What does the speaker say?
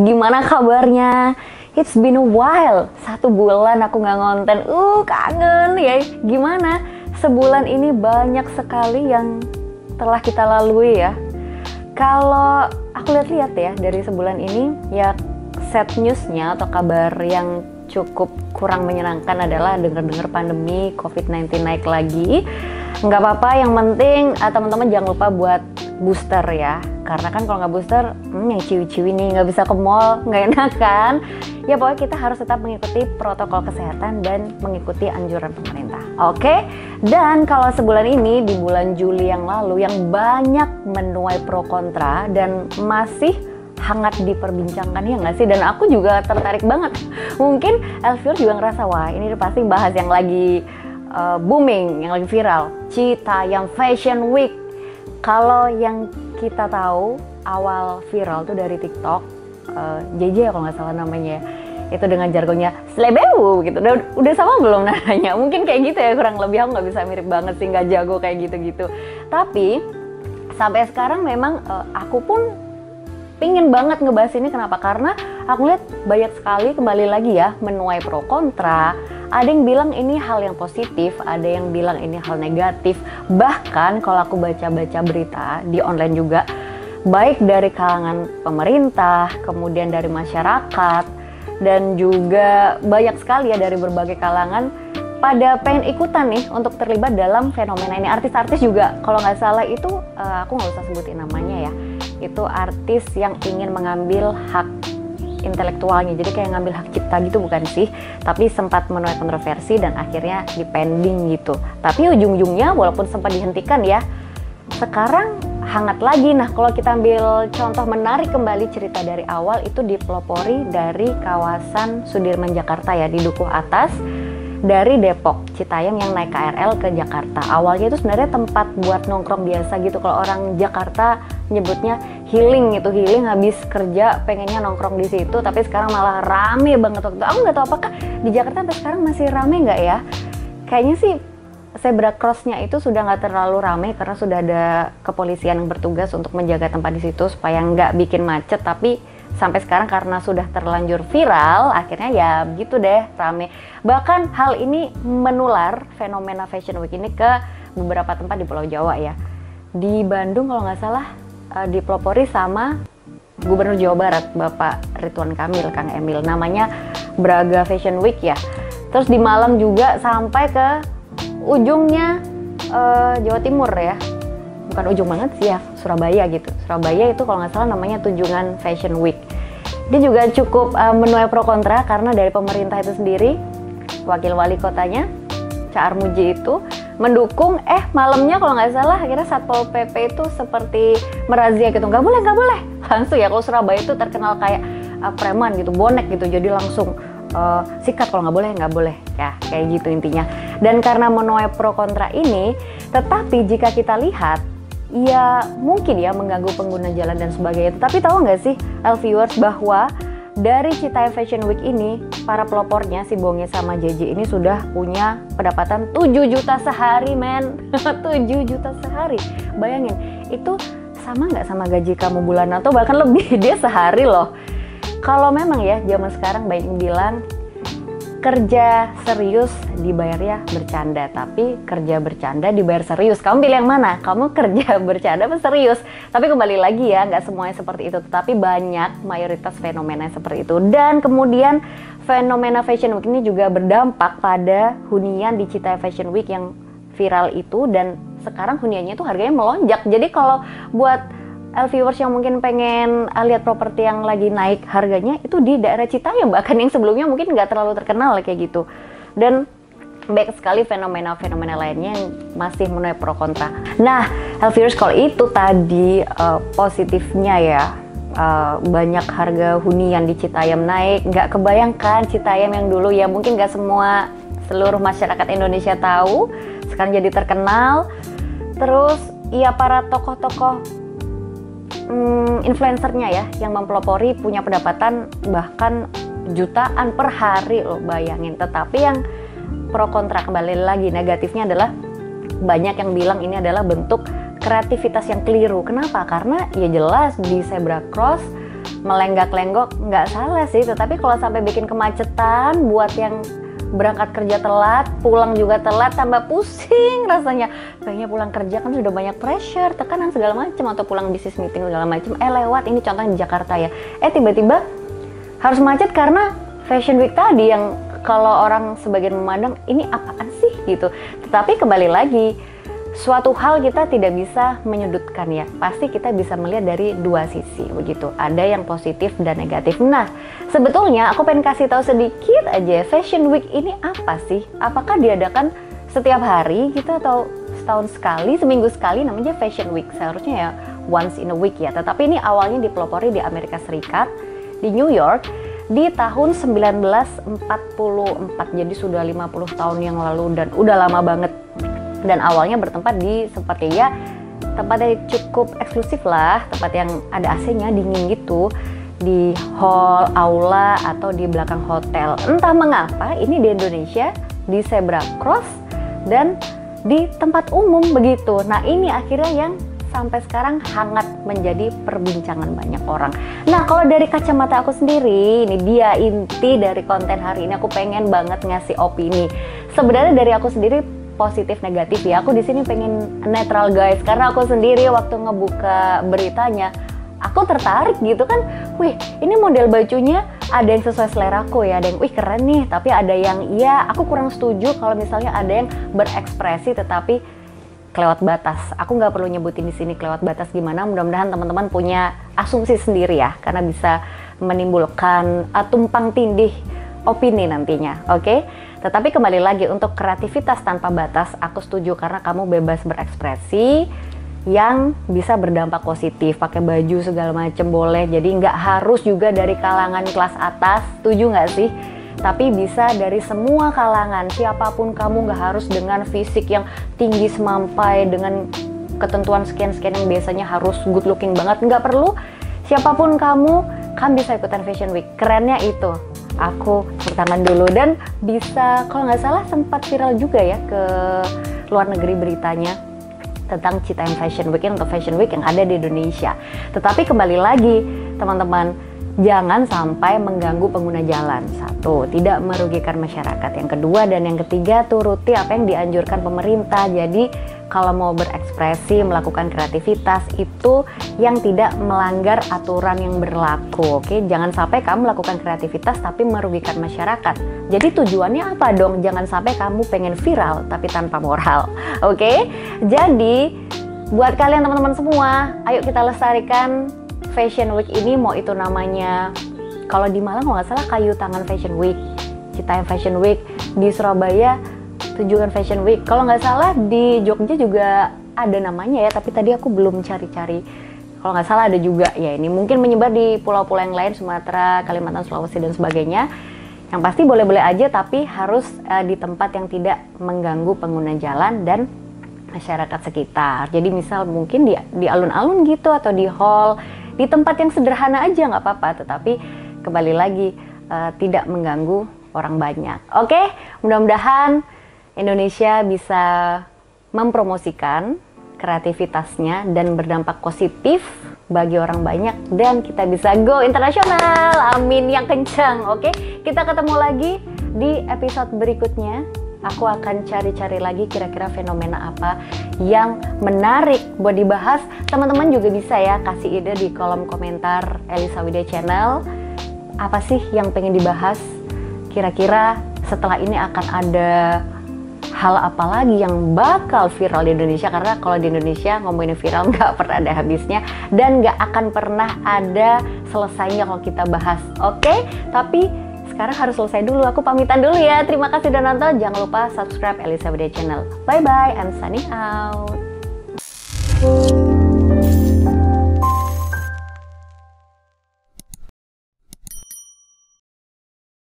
gimana kabarnya? It's been a while, 1 bulan aku nggak ngonten. Kangen ya. Gimana? Sebulan ini banyak sekali yang telah kita lalui ya. Kalau aku lihat-lihat ya dari sebulan ini, ya sad newsnya atau kabar yang cukup kurang menyenangkan adalah dengar-dengar pandemi COVID-19 naik lagi. Nggak apa-apa, yang penting teman-teman jangan lupa buat booster ya. Karena kan kalau nggak booster, yang ciwi-ciwi nih nggak bisa ke mall, nggak enak kan? Ya pokoknya kita harus tetap mengikuti protokol kesehatan dan mengikuti anjuran pemerintah. Oke? Dan kalau sebulan ini, di bulan Juli yang lalu, yang banyak menuai pro kontra dan masih hangat diperbincangkan, ya nggak sih? Dan aku juga tertarik banget. Mungkin Elvira juga ngerasa, wah ini pasti bahas yang lagi booming, yang lagi viral, Citayam Fashion Week. Kalau yang kita tahu awal viral tuh dari TikTok, JJ ya kalau nggak salah namanya, itu dengan jargonnya selebewu gitu. Udah sama belum namanya? Mungkin kayak gitu ya, kurang lebih. Aku nggak bisa mirip banget sih, nggak jago kayak gitu-gitu. Tapi sampai sekarang memang aku pun pingin banget ngebahas ini. Kenapa? Karena aku lihat banyak sekali, kembali lagi ya, menuai pro kontra. Ada yang bilang ini hal yang positif, ada yang bilang ini hal negatif. Bahkan kalau aku baca-baca berita di online juga, baik dari kalangan pemerintah, kemudian dari masyarakat, dan juga banyak sekali ya dari berbagai kalangan pada pengen ikutan nih untuk terlibat dalam fenomena ini. Artis-artis juga, kalau nggak salah itu, aku nggak usah sebutin namanya ya, itu artis yang ingin mengambil hak intelektualnya, jadi kayak ngambil hak cipta gitu, bukan sih, tapi sempat menuai kontroversi dan akhirnya dipending gitu. Tapi ujung-ujungnya walaupun sempat dihentikan ya, sekarang hangat lagi. Nah kalau kita ambil contoh menarik kembali cerita dari awal, itu dipelopori dari kawasan Sudirman Jakarta ya, di Dukuh Atas, dari Depok, Citayam yang naik KRL ke Jakarta. Awalnya itu sebenarnya tempat buat nongkrong biasa gitu. Kalau orang Jakarta nyebutnya healing gitu, healing habis kerja pengennya nongkrong di situ. Tapi sekarang malah rame banget waktu itu. Aku nggak tahu apakah di Jakarta sampai sekarang masih rame nggak ya. Kayaknya sih zebra crossnya itu sudah nggak terlalu rame karena sudah ada kepolisian yang bertugas untuk menjaga tempat di situ supaya nggak bikin macet. Tapi sampai sekarang karena sudah terlanjur viral, akhirnya ya begitu deh, rame. Bahkan hal ini menular, fenomena Fashion Week ini, ke beberapa tempat di Pulau Jawa ya. Di Bandung kalau nggak salah dipelopori sama Gubernur Jawa Barat, Bapak Ridwan Kamil, Kang Emil. Namanya Braga Fashion Week ya. Terus di Malang juga sampai ke ujungnya Jawa Timur ya. Bukan ujung banget sih ya, Surabaya gitu. Surabaya itu kalau nggak salah namanya Tunjungan Fashion Week. Dia juga cukup menuai pro kontra karena dari pemerintah itu sendiri, wakil wali kotanya Ca Armuji itu mendukung, malamnya kalau nggak salah akhirnya Satpol PP itu seperti merazia gitu, nggak boleh, langsung ya. Kalau Surabaya itu terkenal kayak preman gitu, bonek gitu, jadi langsung sikat kalau nggak boleh ya, kayak gitu intinya. Dan karena menuai pro kontra ini, tetapi jika kita lihat, ya mungkin ya mengganggu pengguna jalan dan sebagainya. Tapi tahu nggak sih viewers, bahwa dari Citayam Fashion Week ini, para pelopornya si Bonge sama JJ ini sudah punya pendapatan 7 juta sehari, men. 7 juta sehari, bayangin, itu sama nggak sama gaji kamu bulanan atau bahkan lebih. Dia sehari loh. Kalau memang ya zaman sekarang banyak yang bilang kerja serius dibayarnya bercanda, tapi kerja bercanda dibayar serius. Kamu pilih yang mana? Kamu kerja bercanda apa serius? Tapi kembali lagi ya, nggak semuanya seperti itu, tetapi banyak, mayoritas fenomena seperti itu. Dan kemudian fenomena Fashion Week ini juga berdampak pada hunian di Citayam Fashion Week yang viral itu, dan sekarang huniannya itu harganya melonjak. Jadi kalau buat viewers yang mungkin pengen lihat properti yang lagi naik harganya, itu di daerah Citayam, bahkan yang sebelumnya mungkin nggak terlalu terkenal kayak gitu. Dan banyak sekali fenomena-fenomena lainnya yang masih menuai pro kontra. Nah, viewers, kalau itu tadi positifnya ya, banyak harga hunian di Citayam naik. Nggak kebayangkan Citayam yang dulu ya mungkin nggak seluruh masyarakat Indonesia tahu, sekarang jadi terkenal. Terus ya para tokoh-tokoh influencernya ya yang mempelopori punya pendapatan bahkan jutaan per hari loh, bayangin. Tetapi yang pro kontra, kembali lagi negatifnya adalah banyak yang bilang ini adalah bentuk kreativitas yang keliru. Kenapa? Karena ya jelas di zebra cross melenggak-lenggok nggak salah sih, tetapi kalau sampai bikin kemacetan buat yang berangkat kerja telat, pulang juga telat, tambah pusing rasanya. Kayaknya pulang kerja kan sudah banyak pressure, tekanan segala macam, atau pulang bisnis meeting segala macam. Lewat ini contohnya di Jakarta ya. Tiba-tiba harus macet karena Fashion Week tadi yang kalau orang sebagian memandang ini apaan sih gitu. Tetapi kembali lagi, suatu hal kita tidak bisa menyudutkan ya. Pasti kita bisa melihat dari dua sisi begitu. Ada yang positif dan negatif. Nah, sebetulnya aku pengen kasih tahu sedikit aja, Fashion Week ini apa sih? Apakah diadakan setiap hari gitu atau setahun sekali, seminggu sekali? Namanya Fashion Week. Seharusnya ya once in a week ya. Tetapi ini awalnya dipelopori di Amerika Serikat, di New York, di tahun 1944. Jadi sudah 50 tahun yang lalu dan udah lama banget. Dan awalnya bertempat di seperti ya tempatnya cukup eksklusif lah, tempat yang ada AC-nya dingin gitu, di hall, aula, atau di belakang hotel. Entah mengapa ini di Indonesia, di Zebra Cross dan di tempat umum begitu. Nah ini akhirnya yang sampai sekarang hangat menjadi perbincangan banyak orang. Nah kalau dari kacamata aku sendiri, ini dia inti dari konten hari ini. Aku pengen banget ngasih opini. Sebenarnya dari aku sendiri positif negatif ya. Aku di sini pengen netral guys, karena aku sendiri waktu ngebuka beritanya, aku tertarik gitu kan. Wih, ini model bajunya ada yang sesuai seleraku ya, ada yang wih keren nih, tapi ada yang ya aku kurang setuju kalau misalnya ada yang berekspresi tetapi kelewat batas. Aku nggak perlu nyebutin di sini kelewat batas gimana. Mudah-mudahan teman-teman punya asumsi sendiri ya, karena bisa menimbulkan tumpang tindih opini nantinya, oke? Tetapi kembali lagi, untuk kreativitas tanpa batas, aku setuju karena kamu bebas berekspresi yang bisa berdampak positif. Pakai baju segala macam boleh, jadi nggak harus juga dari kalangan kelas atas, setuju nggak sih? Tapi bisa dari semua kalangan, siapapun kamu, nggak harus dengan fisik yang tinggi semampai, dengan ketentuan sekian-sekian yang biasanya harus good looking banget, nggak perlu. Siapapun kamu, kan bisa ikutan Fashion Week. Kerennya itu. Aku bertangan dulu dan bisa, kalau nggak salah sempat viral juga ya ke luar negeri beritanya tentang Citayam Fashion Week untuk Fashion Week yang ada di Indonesia. Tetapi kembali lagi teman-teman, jangan sampai mengganggu pengguna jalan. Satu, tidak merugikan masyarakat. Yang kedua dan yang ketiga, turuti apa yang dianjurkan pemerintah. Jadi kalau mau berekspresi, melakukan kreativitas itu yang tidak melanggar aturan yang berlaku. Oke, jangan sampai kamu melakukan kreativitas tapi merugikan masyarakat. Jadi tujuannya apa dong? Jangan sampai kamu pengen viral tapi tanpa moral. Oke, jadi buat kalian teman-teman semua, ayo kita lestarikan Fashion Week ini. Mau itu namanya, kalau di Malang kalau nggak salah Kayu Tangan Fashion Week, Citayam Fashion Week, di Surabaya Tunjungan Fashion Week, kalau nggak salah di Jogja juga ada namanya ya, tapi tadi aku belum cari-cari. Kalau nggak salah ada juga ya, ini mungkin menyebar di pulau-pulau yang lain, Sumatera, Kalimantan, Sulawesi dan sebagainya. Yang pasti boleh-boleh aja, tapi harus di tempat yang tidak mengganggu pengguna jalan dan masyarakat sekitar. Jadi misal mungkin di alun-alun gitu, atau di hall, di tempat yang sederhana aja nggak apa-apa, tetapi kembali lagi tidak mengganggu orang banyak. Oke, mudah-mudahan Indonesia bisa mempromosikan kreativitasnya dan berdampak positif bagi orang banyak, dan kita bisa go internasional. Amin yang kencang. Oke, kita ketemu lagi di episode berikutnya. Aku akan cari-cari lagi kira-kira fenomena apa yang menarik buat dibahas. Teman-teman juga bisa ya kasih ide di kolom komentar Elisa Widya Channel. Apa sih yang pengen dibahas? Kira-kira setelah ini akan ada hal apa lagi yang bakal viral di Indonesia? Karena kalau di Indonesia ngomongin viral nggak pernah ada habisnya dan nggak akan pernah ada selesainya kalau kita bahas. Oke? Tapi sekarang harus selesai dulu. Aku pamitan dulu ya. Terima kasih udah nonton. Jangan lupa subscribe Elisa Widya Channel. Bye bye. I'm signing out.